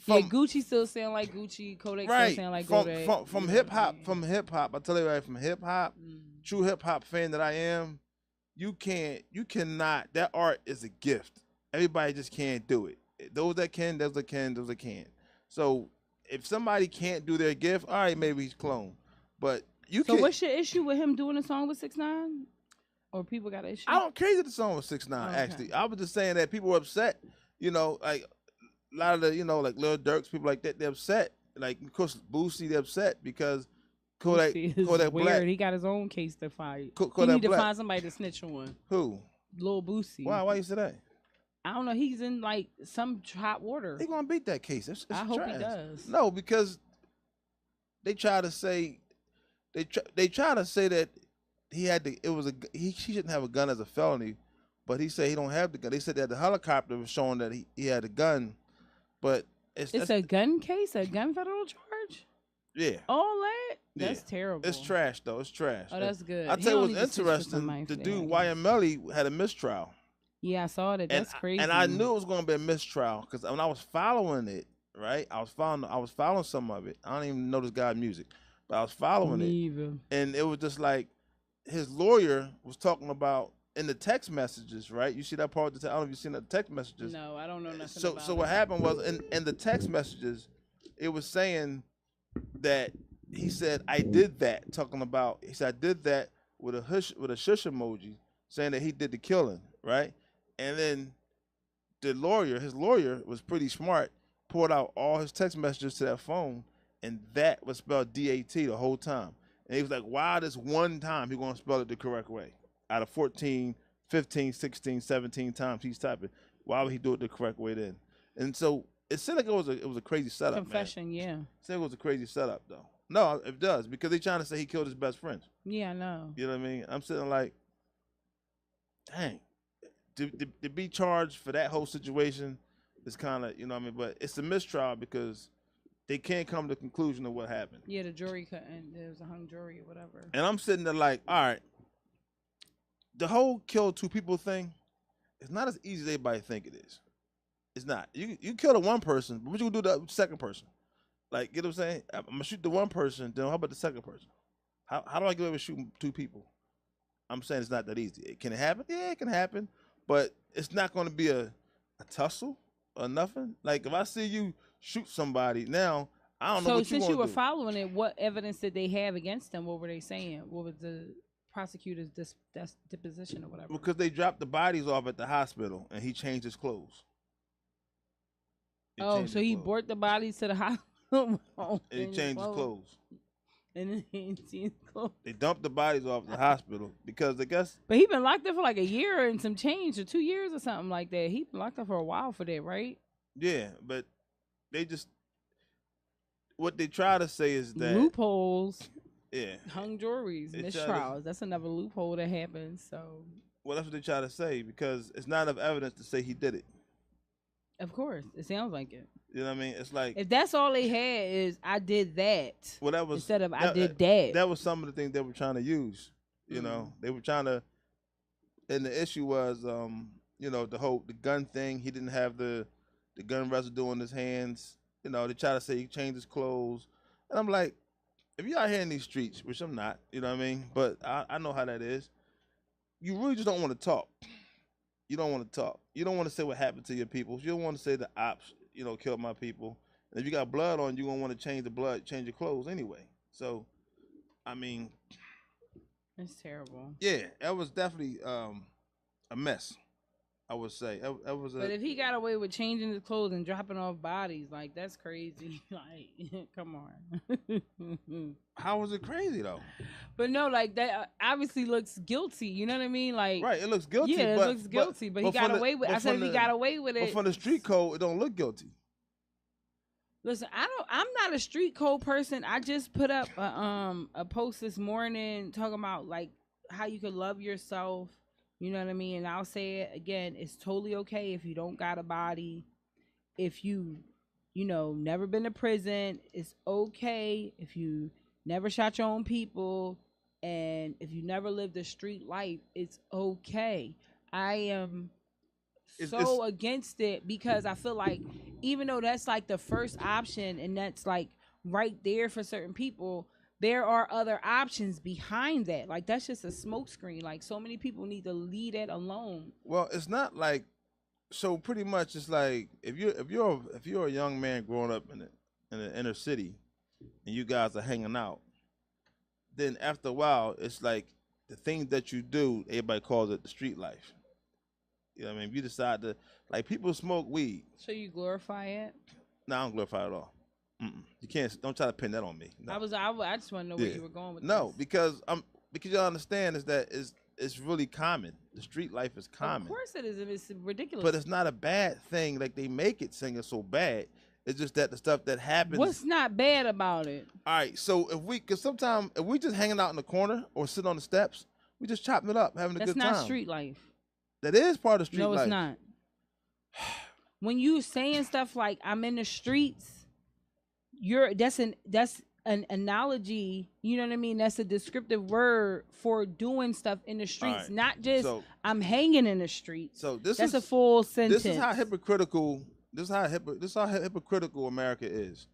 Gucci still sound like Gucci. Kodak still sound like Kodak. From hip hop, I tell you right, from hip hop, true hip hop fan that I am, you cannot. That art is a gift. Everybody just can't do it. Those that can, those that can, those that can't. So if somebody can't do their gift, all right, maybe he's cloned. But So what's your issue with him doing a song with 6ix9ine? Or people got an issue? I don't care that the song was 6ix9ine. Okay. Actually, I was just saying that people were upset. You know, like a lot of the, you know, like Lil Durk's people like that. They're upset. Like of course, Boosie, they're upset because Kodak Black. He got his own case to fight. Kodak he need Black. to find somebody to snitch on. Who? Lil Boosie. Why you say that? I don't know. He's in like some hot water. He gonna beat that case. It's I hope trash. he does. No, because they try to say they try to say that he had to. It was he shouldn't have a gun as a felony, but he said he don't have the gun. They said that the helicopter was showing that he had a gun, but it's a gun case, a gun federal charge. Yeah. All that? That's terrible. It's trash though. It's trash. Oh, that's good. I tell you what's interesting. The dude YMLE had a mistrial. Yeah, I saw that. That's crazy. And I knew it was going to be a mistrial because when I was following it, right, I was following some of it. I don't even know this guy's music, but I was following it, and it was just like his lawyer was talking about in the text messages, right? You see that part? I don't know if you've seen the text messages. No, I don't know nothing about it. So what happened was in the text messages, it was saying that he said, I did that, talking about, he said, I did that with a shush emoji, saying that he did the killing, right? And then his lawyer was pretty smart, poured out all his text messages to that phone, and that was spelled D-A-T the whole time. And he was like, why this one time he going to spell it the correct way? Out of 14, 15, 16, 17 times he's typing, why would he do it the correct way then? And so it seemed like it was a crazy setup, confession, man. Yeah. It seemed like it was a crazy setup, though. No, it does, because they're trying to say he killed his best friend. Yeah, I know. You know what I mean? I'm sitting like, dang. To be charged for that whole situation is kind of, you know what I mean? But it's a mistrial because they can't come to the conclusion of what happened. Yeah, the jury couldn't. There was a hung jury or whatever. And I'm sitting there like, all right, the whole kill two people thing, it's not as easy as everybody think it is. It's not. You kill the one person, but what you gonna do to the second person? Like, you know what I'm saying? I'm gonna shoot the one person, then how about the second person? How do I get away with shooting two people? I'm saying it's not that easy. Can it happen? Yeah, it can happen. But it's not going to be a tussle or nothing. Like, if I see you shoot somebody now, I don't know what you want to do. So, since you were following it, what evidence did they have against them? What were they saying? What was the prosecutor's deposition or whatever? Because they dropped the bodies off at the hospital, and he changed his clothes. So he brought the bodies to the hospital? And he changed his clothes. And then he ain't seen his clothes. They dumped the bodies off at the hospital because I guess. But he been locked up for like a year and some change, or 2 years or something like that. He been locked up for a while for that, right? Yeah, but they just, what they try to say is that loopholes. Yeah. Hung juries, mistrials. That's another loophole that happens. So. Well, that's what they try to say because it's not enough evidence to say he did it. Of course, it sounds like it. You know what I mean? It's like if that's all they had is I did that. Well, that was instead of I did that. That was some of the things they were trying to use. You know, they were trying to, and the issue was, you know, the gun thing. He didn't have the gun residue on his hands. You know, they try to say he changed his clothes, and I'm like, if you're out here in these streets, which I'm not, you know what I mean, but I know how that is. You really just don't want to talk. You don't want to talk. You don't want to say what happened to your people. You don't want to say the ops, you know, killed my people. And if you got blood on, you're going to want to change the blood, change your clothes anyway. So, I mean. It's terrible. Yeah, that was definitely a mess, I would say. That was but if he got away with changing his clothes and dropping off bodies, like, that's crazy. Like, come on. How was it crazy, though? But no, like, that obviously looks guilty. You know what I mean? Like, right, it looks guilty. Yeah, it looks guilty. But he got away with it. I said if he got away with it. But from the street code, it don't look guilty. Listen, I'm not a street code person. I just put up a post this morning talking about, like, how you could love yourself. You know what I mean? And I'll say it again, it's totally okay if you don't got a body, if you know, never been to prison. It's okay if you never shot your own people, and if you never lived a street life, it's okay. I am so against it because I feel like even though that's like the first option and that's like right there for certain people, there are other options behind that. Like that's just a smokescreen. Like so many people need to leave that alone. Well, it's not like so. Pretty much, it's like if you're a young man growing up in the inner city, and you guys are hanging out, then after a while, it's like the things that you do. Everybody calls it the street life. You know what I mean? If you decide to, like, people smoke weed. So you glorify it? No, I don't glorify it at all. You can't. Don't try to pin that on me. No. I just want to know where you were going with this. No, because you understand is that it's really common. The street life is common. Of course it is. It's ridiculous. But it's not a bad thing. Like they make it seem it's so bad. It's just that the stuff that happens. What's not bad about it? All right. So because sometimes if we just hanging out in the corner or sitting on the steps, we just chopping it up, having a good time. That's not street life. That is part of street life. No, it's not. When you saying stuff like I'm in the streets, that's an analogy. You know what I mean? That's a descriptive word for doing stuff in the streets, right. Not just I'm hanging in the streets. So that's a full sentence. This is how hypocritical. This is how hypocritical America is.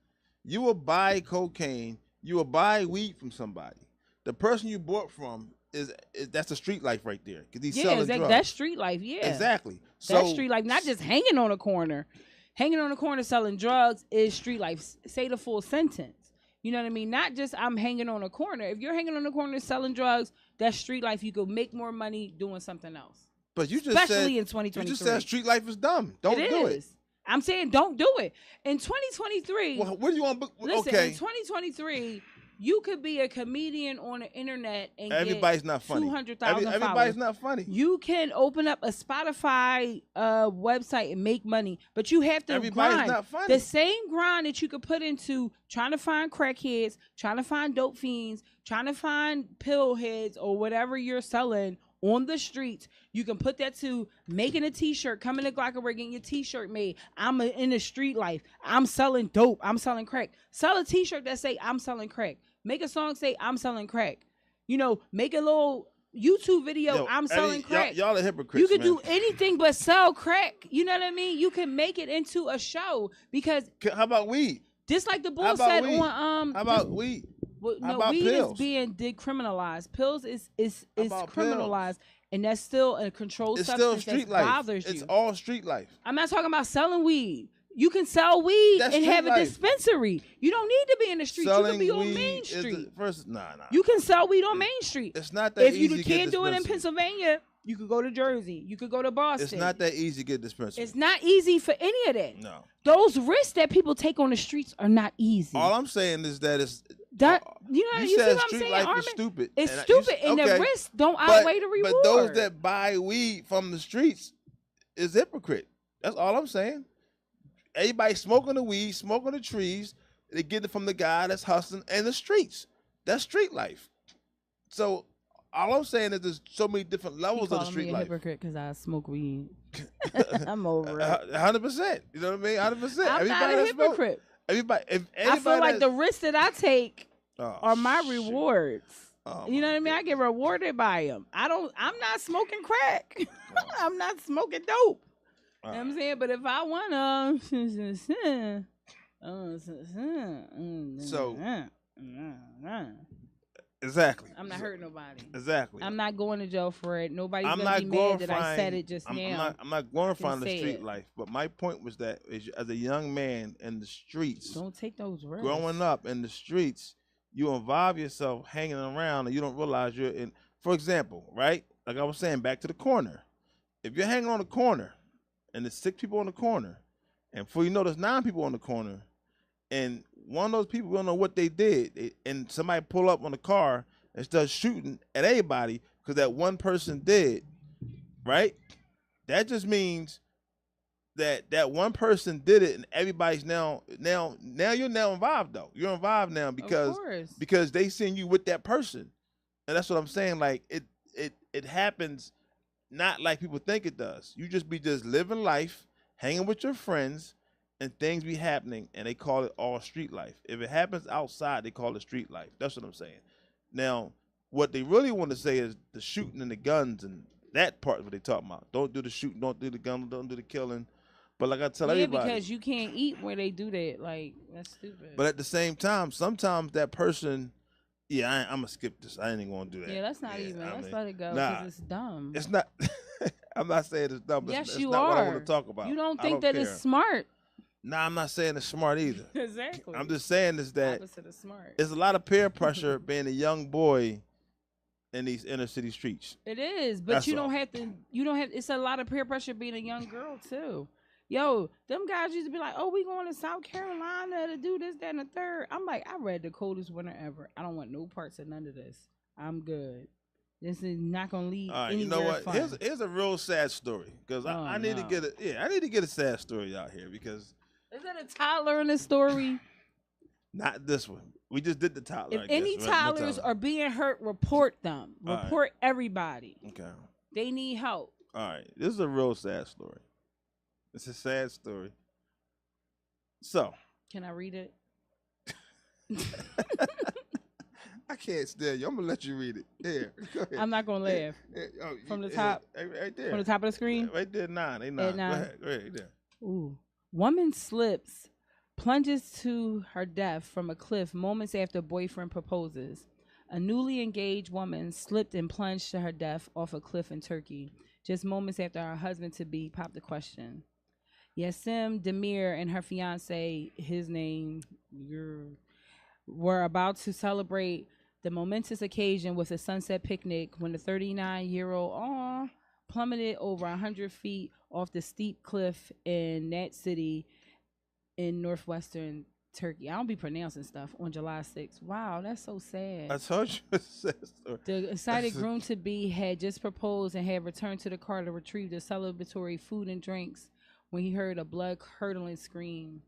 You will buy cocaine. You will buy weed from somebody. The person you bought from is that's the street life right there because he's selling drugs. That's street life. Yeah, exactly. So that's street life, not just hanging on a corner. Hanging on the corner selling drugs is street life. Say the full sentence. You know what I mean? Not just I'm hanging on a corner. If you're hanging on the corner selling drugs, that's street life. You could make more money doing something else. But you just especially in 2023. You just said street life is dumb. Don't do it. I'm saying don't do it. In 2023. Well, what do you want? Listen, okay. In 2023, you could be a comedian on the internet and everybody's get not funny. 200,000 followers. Everybody's not funny. You can open up a Spotify website and make money, but you have to grind. Not funny. The same grind that you could put into trying to find crackheads, trying to find dope fiends, trying to find pill heads or whatever you're selling on the streets. You can put that to making a t-shirt, coming to Glockenberg, getting your t-shirt made. I'm in the street life. I'm selling dope. I'm selling crack. Sell a t-shirt that say I'm selling crack. Make a song say I'm selling crack. You know, make a little YouTube video. I'm selling crack. Y'all are hypocrites. You can do anything but sell crack. You know what I mean? You can make it into a show because. How about weed? Just like the bull said on How about weed? Well, no, weed pills? Is being decriminalized. Pills is criminalized, pills? And that's still a controlled substance that bothers you. It's all street life. I'm not talking about selling weed. You can sell weed and have a dispensary. You don't need to be in the street. You can be on Main Street. You can sell weed on Main Street. It's not that easy. If you can't do it in Pennsylvania, you could go to Jersey. You could go to Boston. It's not that easy to get dispensary. It's not easy for any of that. No. Those risks that people take on the streets are not easy. All I'm saying is that it's you see what I'm saying, life Armin? is stupid. It's stupid, and the risks don't outweigh the reward. But those that buy weed from the streets is hypocrite. That's all I'm saying. Everybody smoking the weed, smoking the trees. They get it from the guy that's hustling in the streets. That's street life. So all I'm saying is there's so many different levels of the street life. I'm a hypocrite because I smoke weed. I'm over it. 100%. You know what I mean? 100%. I'm not a hypocrite. I feel like the risks that I take are my rewards. You know what I mean? I get rewarded by them. I'm not smoking crack. I'm not smoking dope. You know what I'm saying? But if I want exactly. I'm not hurting nobody. Exactly. I'm not going to jail for it. Nobody's going to be mad that I said it just now. I'm not glorifying the street life, but my point was that as a young man in the streets, don't take those risks. Growing up in the streets, you involve yourself hanging around and you don't realize you're in. For example, right? Like I was saying, back to the corner. If you're hanging on the corner and there's 6 people on the corner, and before you know there's 9 people on the corner, and one of those people don't know what they did, and somebody pull up on the car and start shooting at everybody because that one person did, right? That just means that one person did it, and everybody's now you're now involved though. You're involved now because they seen you with that person, and that's what I'm saying. Like it happens not like people think it does. You just be just living life, hanging with your friends, and things be happening, and they call it all street life. If it happens outside, they call it street life. That's what I'm saying. Now, what they really want to say is the shooting and the guns, and that part is what they talking about. Don't do the shooting, don't do the gun, don't do the killing. But like I tell everybody, because you can't eat where they do that. Like, that's stupid. But at the same time, sometimes that person, I'm gonna skip this. I ain't even gonna do that. Yeah, that's not even. Let's let it go because it's dumb. It's not. I'm not saying it's dumb. Yes, it's you not are. what I want to talk about. You don't think that it's smart? Nah, I'm not saying it's smart either. Exactly. I'm just saying is that opposite of smart. It's a lot of peer pressure being a young boy in these inner city streets. It is, but you don't have to. You don't have. It's a lot of peer pressure being a young girl too. Yo, them guys used to be like, "Oh, we going to South Carolina to do this, that, and the third." I'm like, I read the coldest winter ever. I don't want no parts of none of this. I'm good. This is not gonna lead. All right, you know what? Fun. Here's a real sad story because I need to get it. Yeah, I need to get a sad story out here because is it a toddler in the story? Not this one. We just did the toddler. If any toddlers are being hurt, report them. Report everybody. Okay. They need help. All right, this is a real sad story. It's a sad story. So. Can I read it? I can't stand you. I'm gonna let you read it. Here, go ahead. I'm not gonna laugh. From the top. Right there. From the top of the screen. Right there, 9. They 9. At 9. Go ahead. There. Ooh. Woman slips, plunges to her death from a cliff moments after boyfriend proposes. A newly engaged woman slipped and plunged to her death off a cliff in Turkey, just moments after her husband-to-be popped the question. Yasim Demir and her fiance, his name, were about to celebrate the momentous occasion with a sunset picnic when the 39-year-old plummeted over 100 feet off the steep cliff in that city in northwestern Turkey. I don't be pronouncing stuff on July 6th. Wow, that's so sad. I told you it's a sad story. The excited groom-to-be had just proposed and had returned to the car to retrieve the celebratory food and drinks when he heard a blood-curdling scream.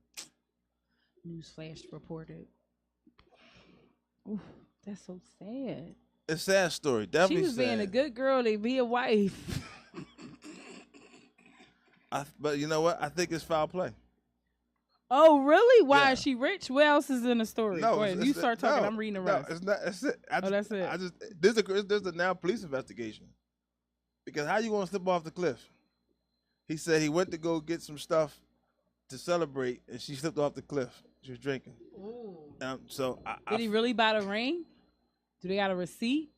Newsflash reported. Ooh, that's so sad. It's a sad story. Definitely she was sad. Being a good girl to be a wife. But you know what? I think it's foul play. Oh, really? Why is she rich? What else is in the story? No, go ahead. You start talking. I'm reading the rest. No, it's not. That's it. That's it. There's a now police investigation. Because how you gonna slip off the cliff? He said he went to go get some stuff to celebrate, and she slipped off the cliff. She was drinking. Ooh. Did he really buy the ring? Do they got a receipt?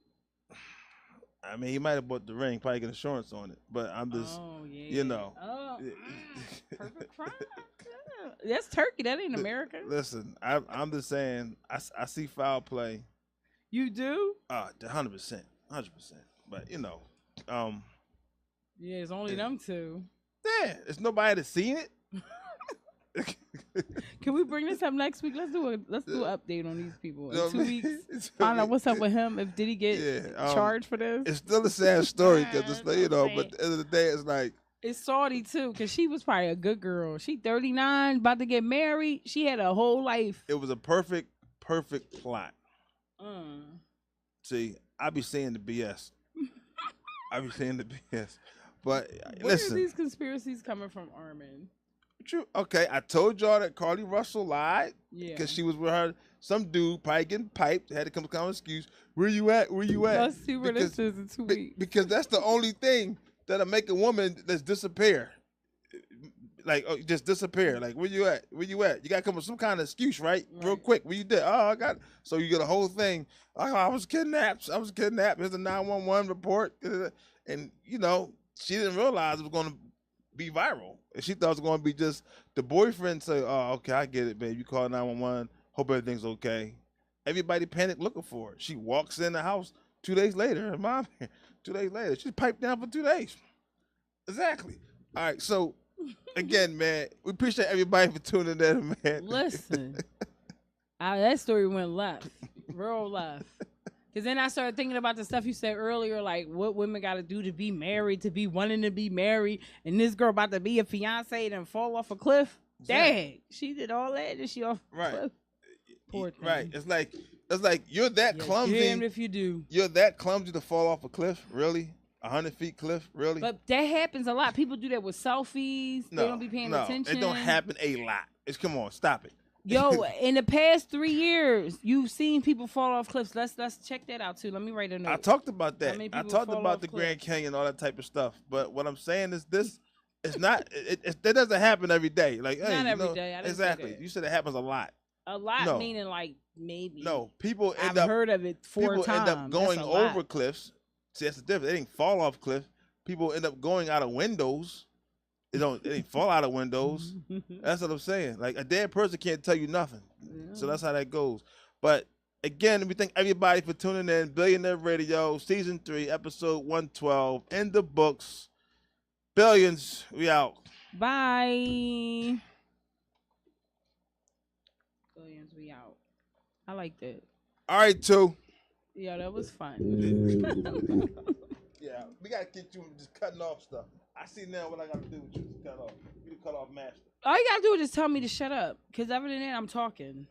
I mean, he might have bought the ring, probably get insurance on it. But I'm just, you know. Oh, perfect crime. That's Turkey. That ain't America. Listen, I'm just saying, I see foul play. You do? 100%. But, you know. Yeah, it's only them two. Yeah, there's nobody that's seen it. Can we bring this up next week? Let's do an update on these people in 2 weeks. Find out what's up with him. If did he get charged for this? It's still a sad story because it's you know. But at the end of the day, it's like it's Saudi too because she was probably a good girl. She 39, about to get married. She had a whole life. It was a perfect plot. See, I be saying the BS. But listen, where are these conspiracies coming from, Armin? True. Okay, I told y'all that Carly Russell lied. Yeah. Because she was with her, some dude probably getting piped. Had to come to an excuse. Where you at? Let's see where this is in 2 weeks. Because that's the only thing that'll make a woman that's disappear. Like, just disappear. Like, where you at? You got to come with some kind of excuse, right? Real quick. Where you did? Oh, I got. So you get a whole thing. Oh, I was kidnapped. Here's a 911 report. And, you know, she didn't realize it was going to be viral. And she thought it was going to be just the boyfriend say, oh, okay, I get it, babe. You call 911. Hope everything's okay. Everybody panicked looking for her. She walks in the house 2 days later. Her mom here. 2 days later. She's piped down for 2 days. Exactly. All right, so, again, man, we appreciate everybody for tuning in, man. Listen, that story went left. Real left. Because then I started thinking about the stuff you said earlier, like what women got to do to be married, to be wanting to be married, and this girl about to be a fiance and fall off a cliff. Dang, she did all that and she off a cliff. Poor thing. Right. It's like you're that clumsy. Damned if you do. You're that clumsy to fall off a cliff, really? 100 feet cliff, really? But that happens a lot. People do that with selfies. They don't be paying attention. It don't happen a lot. Come on, stop it. Yo, in the past 3 years, you've seen people fall off cliffs. Let's check that out too. Let me write a note. I talked about that. I talked about the Grand Canyon, all that type of stuff. But what I'm saying is this: it's not. That doesn't happen every day. Like, hey, not every day. Exactly. You said it happens a lot. A lot, meaning like maybe. No, people I've heard of it 4 times. People end up going over cliffs. See, that's the difference. They didn't fall off cliff. People end up going out of windows. They didn't fall out of windows. That's what I'm saying. Like, a dead person can't tell you nothing. Yeah. So that's how that goes. But again, we thank everybody for tuning in. Billionaire Radio, Season 3, Episode 112. In the books. Billions. We out. Bye. Billions. We out. I like that. All right, too. Yeah, that was fun. Yeah, we got to get you just cutting off stuff. I see now what I got to do with you to cut off. You cut off master. All you got to do is just tell me to shut up. Because other than that, I'm talking.